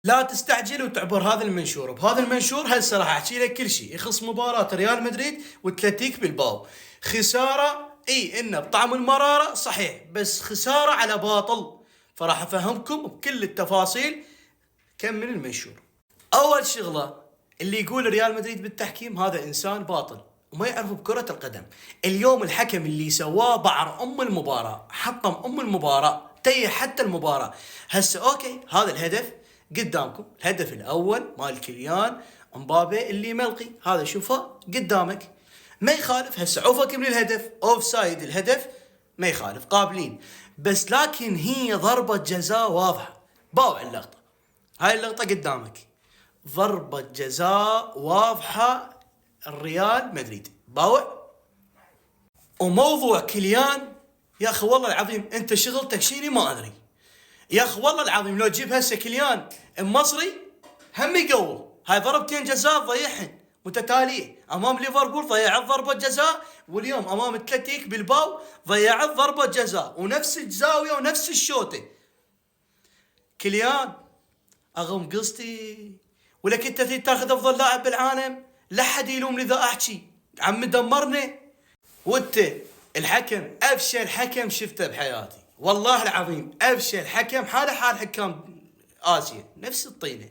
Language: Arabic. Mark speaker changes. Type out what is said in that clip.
Speaker 1: لا تستعجل وتعبر هذا المنشور. بهذا المنشور هسه راح احكي لك كل شيء يخص مباراة ريال مدريد واتلتيك بالباو. خسارة انه بطعم المرارة صحيح، بس خسارة على باطل، فراح افهمكم بكل التفاصيل. كمل المنشور. اول شغلة، اللي يقول ريال مدريد بالتحكيم هذا انسان باطل وما يعرف بكرة القدم. اليوم الحكم اللي سواه بعر المباراة، حطم المباراة، تيه حتى المباراة. هسه اوكي، هذا الهدف قدامكم، الهدف الاول مال كيليان امبابي اللي ملقي، هذا شوفه قدامك، ما يخالف. هسه عوفك من الهدف، اوف سايد الهدف، ما يخالف، قابلين. بس لكن هي ضربة جزاء واضحة. باوع اللقطة، هاي اللقطة قدامك، ضربة جزاء واضحة. الريال مدريد باوع. وموضوع كيليان، يا اخي والله العظيم انت شغلتك شيني ما ادري. يا اخي والله العظيم لو تجيب هسه كيليان المصري هم يقول. هاي ضربتين جزاء ضيعهن متتاليه. امام ليفربول ضيعت ضربة جزاء، واليوم امام اتلتيك بالباو ضيعت ضربة جزاء، ونفس الزاوية ونفس الشوطة. كيليان اغم قصتي، ولك انت تاخذ افضل لاعب بالعالم، لا حد يلوم اذا احكي عم دمرنا. وانت الحكم افشل حكم شفته بحياتي، والله العظيم افشل حكم، حاله حال حكام اسيا، نفس الطينه.